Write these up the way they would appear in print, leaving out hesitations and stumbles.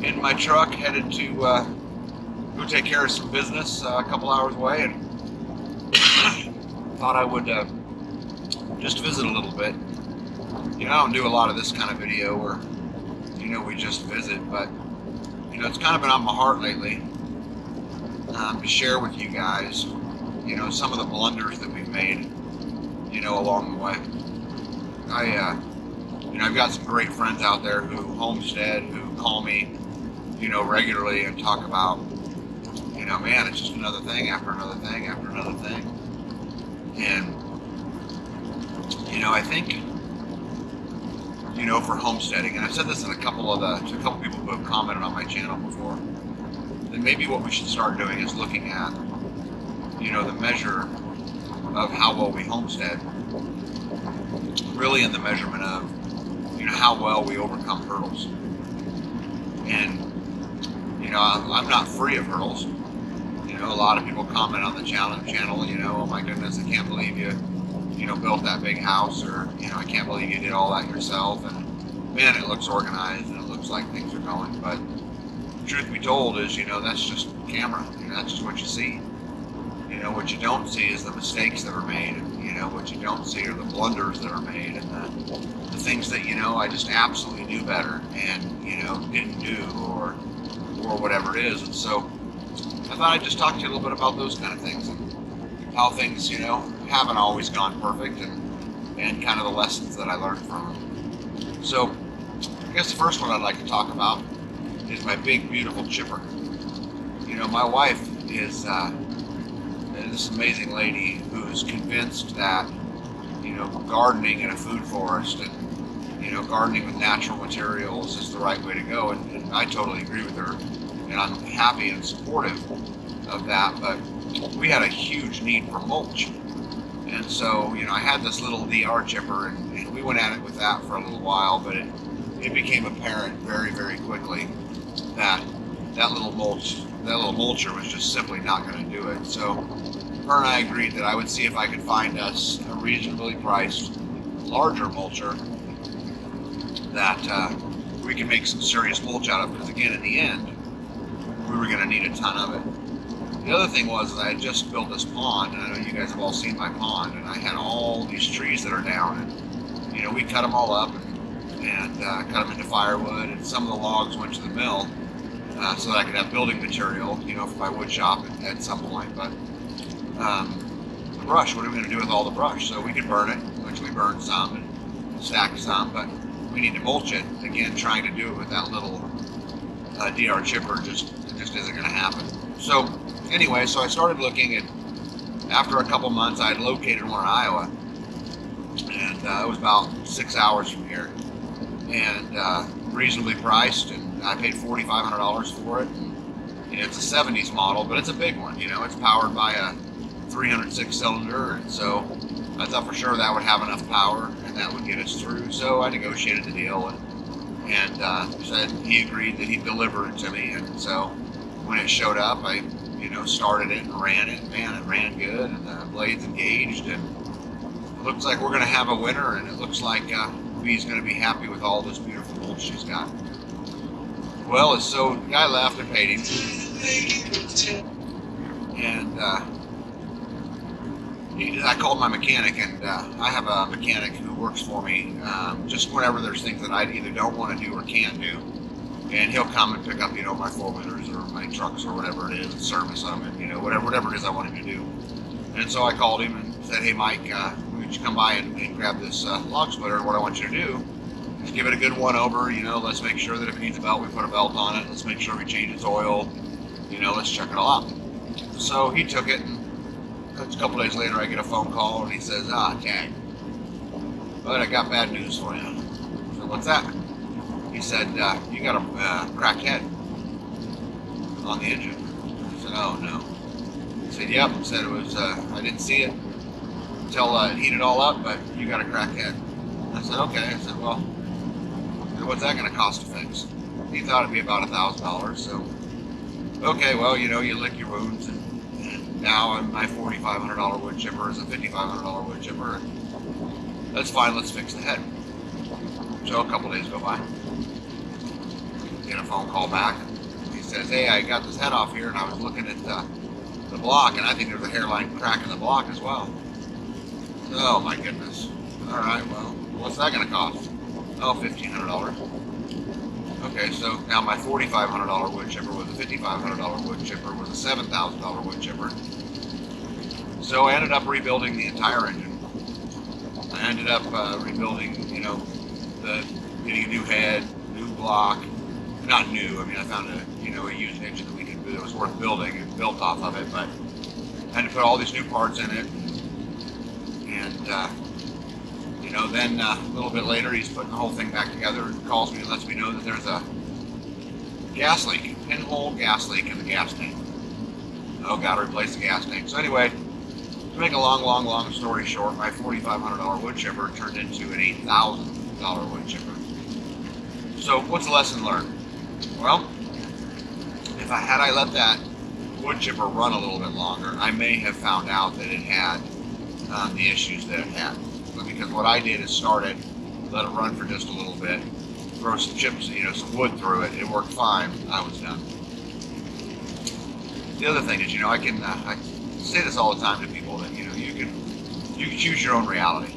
in my truck, headed to go take care of some business a couple hours away, and thought I would just visit a little bit. You know, I don't do a lot of this kind of video where, you know, we just visit, but, you know, it's kind of been on my heart lately to share with you guys, you know, some of the blunders that we've made, you know, along the way. You know, I've got some great friends out there who homestead, who call me, you know, regularly and talk about, you know, man, it's just another thing after another thing after another thing. And, you know, I think, you know, for homesteading, and I've said this in to a couple people who have commented on my channel before, that maybe what we should start doing is looking at, you know, the measure of how well we homestead, really in the measurement of, you know, how well we overcome hurdles. And, you know, I'm not free of hurdles. You know, a lot of people comment on the channel, you know, oh my goodness, I can't believe you know, built that big house, or, you know, I can't believe you did all that yourself, and man, it looks organized and it looks like things are going. But truth be told is, you know, that's just camera. You know, that's just what you see. You know, what you don't see is the mistakes that are made, and, you know, what you don't see are the blunders that are made, and the things that, you know, I just absolutely knew better and, you know, didn't do, or whatever it is. And so I thought I'd just talk to you a little bit about those kind of things, and how things, you know, haven't always gone perfect, and kind of the lessons that I learned from them. So I guess the first one I'd like to talk about is my big, beautiful chipper. You know, my wife is this amazing lady who's convinced that, you know, gardening in a food forest and, you know, gardening with natural materials is the right way to go, and I totally agree with her, and I'm happy and supportive of that. But we had a huge need for mulch, and so, you know, I had this little DR chipper, and we went at it with that for a little while, but it became apparent very, very quickly that that little mulcher was just simply not going to do it. So her and I agreed that I would see if I could find us a reasonably priced, larger mulcher that we can make some serious mulch out of, because again, in the end, we were going to need a ton of it. The other thing was that I had just built this pond, and I know you guys have all seen my pond, and I had all these trees that are down, and, you know, we cut them all up and cut them into firewood, and some of the logs went to the mill so that I could have building material, you know, for my wood shop at some point. But the brush, what are we going to do with all the brush? So we could burn it, which we burned some and stacked some, but we need to mulch it. Again, trying to do it with that little DR chipper just isn't going to happen. So anyway, so I started looking, and after a couple months, I had located one in Iowa, and it was about 6 hours from here, and reasonably priced, and I paid $4,500 for it. And it's a 70s model, but it's a big one. You know, it's powered by a 306 cylinder, and so I thought for sure that would have enough power and that would get us through. So I negotiated the deal, and said he agreed that he'd deliver it to me. And so when it showed up, I, you know, started it and ran it. Man, it ran good, and the blades engaged, and it looks like we're going to have a winner, and it looks like Bee's going to be happy with all this beautiful mulch she's got. Well, so the guy left and paid him, and I called my mechanic, and I have a mechanic who works for me just whenever there's things that I either don't want to do or can't do, and he'll come and pick up, you know, my four-wheelers or my trucks or whatever it is, and service them, and, you know, whatever it is I want him to do. And so I called him and said, hey Mike, would you come by and grab this log splitter? And what I want you to do is give it a good one-over. You know, let's make sure that if it needs a belt, we put a belt on it. Let's make sure we change its oil. You know, let's check it all out. So he took it, and a couple days later I get a phone call, and he says, Tag, but I got bad news for you. I said, what's that? He said, you got a cracked head on the engine. I said, oh no. He said, yep. He said it was, I didn't see it until it heated all up, but you got a cracked head. I said, okay. I said, well, what's that going to cost to fix? He thought it'd be about $1,000, so, okay, well, you know, you lick your wounds, and now my $4,500 wood chipper is a $5,500 wood chipper, and that's fine, let's fix the head. So a couple days go by. get a phone call back. He says, hey, I got this head off here, and I was looking at the block, and I think there's a hairline crack in the block as well. Oh my goodness. All right, well, what's that going to cost? Oh, $1,500. Okay, so now my $4,500 wood chipper was a $5,500 wood chipper was a $7,000 wood chipper. So I ended up rebuilding the entire engine. I ended up rebuilding, you know, getting a new head, new block. Not new. I mean, I found a used engine that was worth building and built off of it. But I had to put all these new parts in it, and you know, then a little bit later, he's putting the whole thing back together and calls me and lets me know that there's a gas leak, pinhole gas leak in the gas tank. Oh, got to replace the gas tank. So anyway, to make a long story short, my $4,500 wood chipper turned into an $8,000 wood chipper. So what's the lesson learned? Well, if I let that wood chipper run a little bit longer, I may have found out that it had the issues that it had. But because what I did is start it, let it run for just a little bit, throw some chips, you know, some wood through it. It worked fine. I was done. The other thing is, you know, I say this all the time to people that, you know, you can choose your own reality.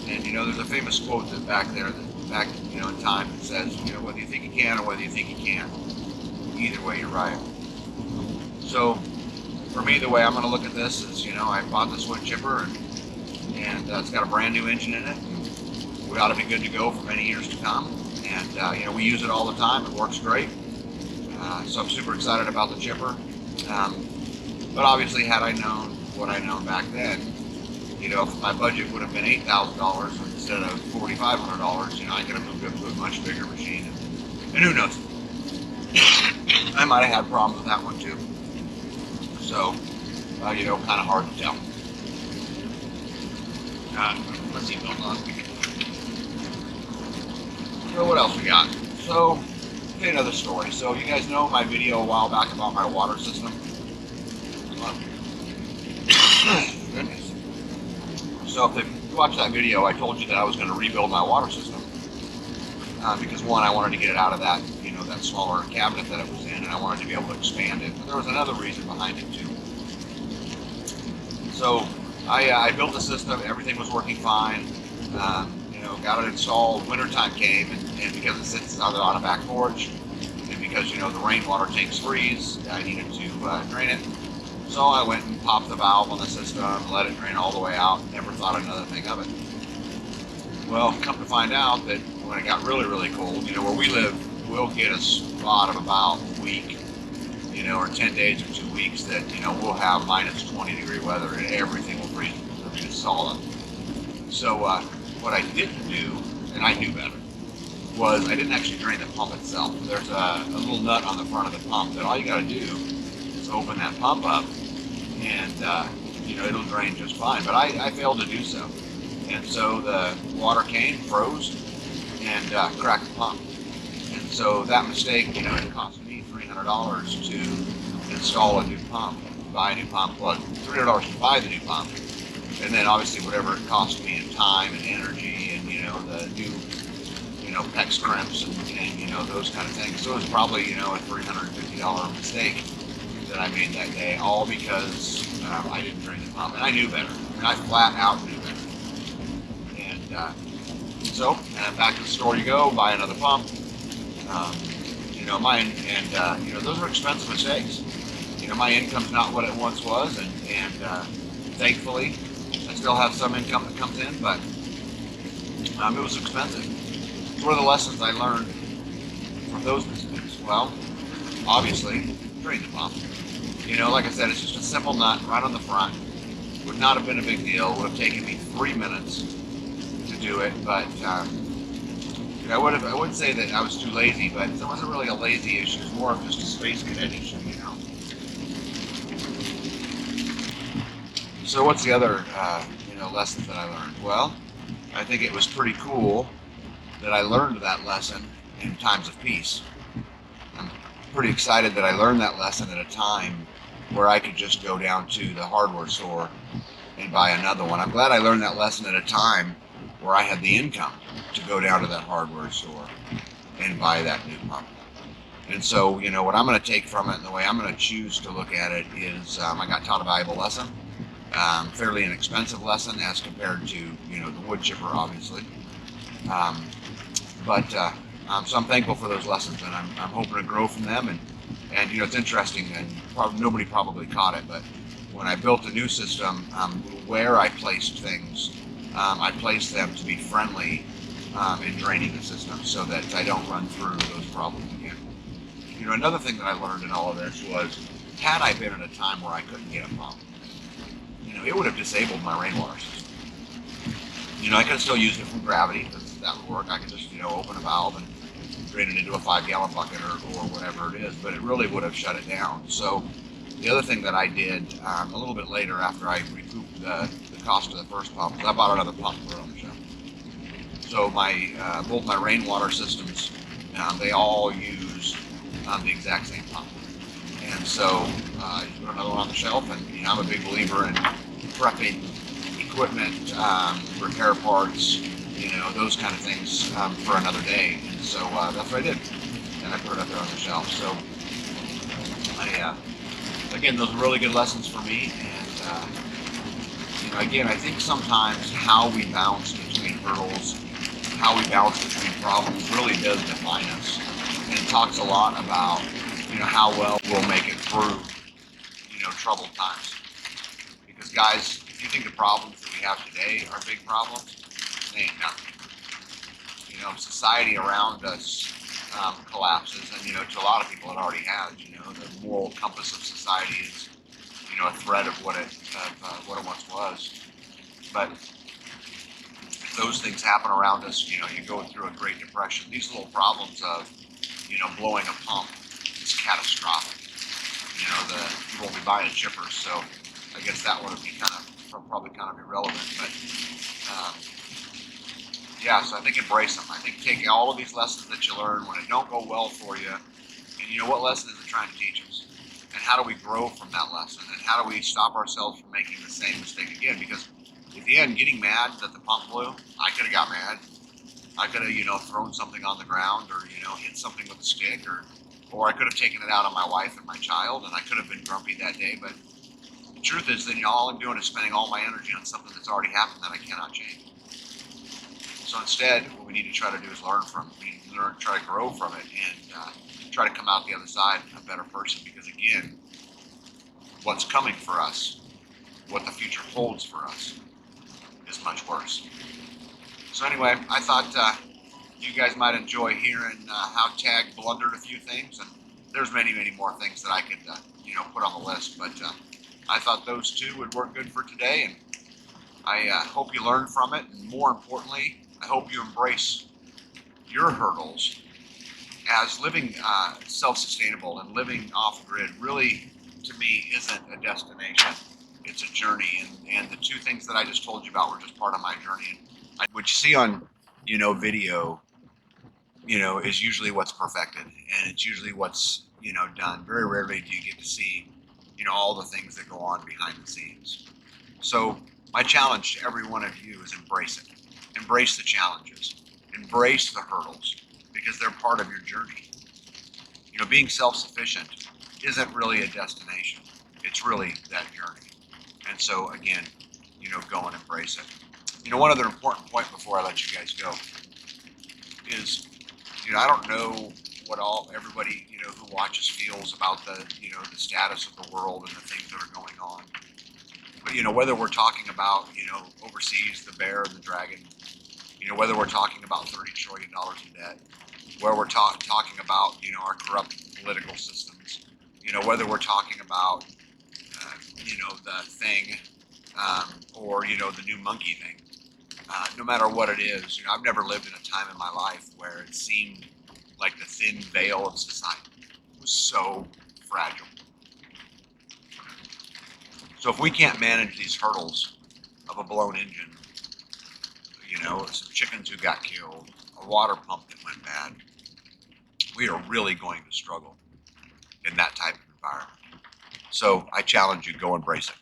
And you know, there's a famous quote that back you know, in time that says, you know, whether you think you can or whether you think you can't, either way you're right. So for me, the way I'm going to look at this is, you know, I bought this wood chipper and it's got a brand new engine in it. We ought to be good to go for many years to come. And you know, we use it all the time. It works great. So I'm super excited about the chipper. But obviously, had I known what I known back then, you know, if my budget would have been $8,000 instead of $4,500, you know, I could have moved up to a much bigger machine. And who knows? I might have had problems with that one too. So, you know, kind of hard to tell. Let's see what's on. So what else we got? So, okay, another story. So you guys know my video a while back about my water system. Goodness. So if you watched that video, I told you that I was going to rebuild my water system because one, I wanted to get it out of that, you know, that smaller cabinet that it was in, and I wanted to be able to expand it. But there was another reason behind it too. So I built the system. Everything was working fine. You know, got it installed. Wintertime came, and because it sits out on a back porch, and because, you know, the rainwater tanks freeze, I needed to drain it. So I went and popped the valve on the system, let it drain all the way out, never thought another thing of it. Well, come to find out that when it got really cold, you know, where we live, we'll get a spot of about a week, you know, or 10 days or 2 weeks that, you know, we'll have -20-degree weather and everything will freeze. I mean, it's solid. So what I didn't do, and I knew better, was I didn't actually drain the pump itself. There's a little nut on the front of the pump that all you got to do is open that pump up, and you know, it'll drain just fine. But I failed to do so, and so the water came, froze, and cracked the pump. And so that mistake, you know, it cost me $300 to install a new pump, buy a new pump. Well, $300 to buy the new pump, and then obviously whatever it cost me in time and energy, and you know, the new, you know, PEX crimps and you know, those kind of things. So it was probably, you know, a $350 mistake that I made that day, all because I didn't drain the pump, and I knew better. I mean, I flat out knew better. And so back to the store you go, buy another pump. You know, you know, those are expensive mistakes. You know, my income's not what it once was, and thankfully, I still have some income that comes in, but it was expensive. So what are the lessons I learned from those mistakes? Well, obviously, drain the pump. You know, like I said, it's just a simple nut right on the front. Would not have been a big deal. Would have taken me 3 minutes to do it, but you know, I wouldn't say that I was too lazy, but it wasn't really a lazy issue. It was more of just a space cadet issue, you know. So what's the other you know, lessons that I learned? Well, I think it was pretty cool that I learned that lesson in times of peace. I'm pretty excited that I learned that lesson at a time where I could just go down to the hardware store and buy another one. I'm glad I learned that lesson at a time where I had the income to go down to that hardware store and buy that new pump. And so, you know, what I'm going to take from it and the way I'm going to choose to look at it is I got taught a valuable lesson, fairly inexpensive lesson as compared to, you know, the wood chipper, obviously. Um, so I'm thankful for those lessons, and I'm hoping to grow from them. And you know, it's interesting, and nobody probably caught it, but when I built a new system, where I placed things, I placed them to be friendly in draining the system so that I don't run through those problems again. You know, another thing that I learned in all of this was, had I been at a time where I couldn't get a pump, you know, it would have disabled my rainwater system. You know, I could have still used it from gravity, because that would work. I could just, you know, open a valve and drain it into a 5-gallon bucket or whatever it is, but it really would have shut it down. So the other thing that I did a little bit later, after I recouped the cost of the first pump, was I bought another pump for it on the shelf. So my both my rainwater systems, they all use the exact same pump. And so I put another one on the shelf, and you know, I'm a big believer in prepping equipment, repair parts, you know, those kind of things for another day. And so that's what I did, and I put it up there on the shelf. So again, those are really good lessons for me. And you know, again, I think sometimes how we bounce between hurdles, how we bounce between problems, really does define us, and it talks a lot about, you know, how well we'll make it through, you know, troubled times. Because guys, if you think the problems that we have today are big problems, they ain't nothing. You know, society around us collapses, and you know, to a lot of people it already has. You know, the moral compass of society is, you know, a thread of what it once was. But if those things happen around us, you know, you go through a Great Depression. These little problems of, you know, blowing a pump is catastrophic. You know, you won't be buying chippers, so I guess that would be probably kind of irrelevant. But yeah, so I think embrace them. I think take all of these lessons that you learn when it don't go well for you, and you know, what lesson is it trying to teach us? And how do we grow from that lesson? And how do we stop ourselves from making the same mistake again? Because at the end, getting mad that the pump blew, I could have got mad. I could have, you know, thrown something on the ground, or, you know, hit something with a stick, or I could have taken it out on my wife and my child, and I could have been grumpy that day. But the truth is, then all I'm doing is spending all my energy on something that's already happened that I cannot change. So instead, what we need to try to do is learn from it. We need to try to grow from it, and try to come out the other side a better person. Because again, what's coming for us, what the future holds for us, is much worse. So anyway, I thought you guys might enjoy hearing how Tag blundered a few things, and there's many, many more things that I could, you know, put on the list. But I thought those two would work good for today, and I hope you learn from it, and more importantly, I hope you embrace your hurdles, as living self-sustainable and living off-grid really, to me, isn't a destination. It's a journey, and the two things that I just told you about were just part of my journey. And what you see on, you know, video, you know, is usually what's perfected, and it's usually what's, you know, done. Very rarely do you get to see, you know, all the things that go on behind the scenes. So my challenge to every one of you is embrace it. Embrace the challenges. Embrace the hurdles, because they're part of your journey. You know, being self-sufficient isn't really a destination. It's really that journey. And so again, you know, go and embrace it. You know, one other important point before I let you guys go is, you know, I don't know what everybody, you know, who watches feels about the, you know, the status of the world and the things that are going on. But, you know, whether we're talking about, you know, overseas, the bear and the dragon, you know, whether we're talking about $30 trillion in debt, where we're talking about, you know, our corrupt political systems, you know, whether we're talking about, you know, the thing, or, you know, the new monkey thing, no matter what it is, you know, I've never lived in a time in my life where it seemed like the thin veil of society was so fragile. So if we can't manage these hurdles of a blown engine, you know, some chickens who got killed, a water pump that went bad, we are really going to struggle in that type of environment. So I challenge you, go embrace it.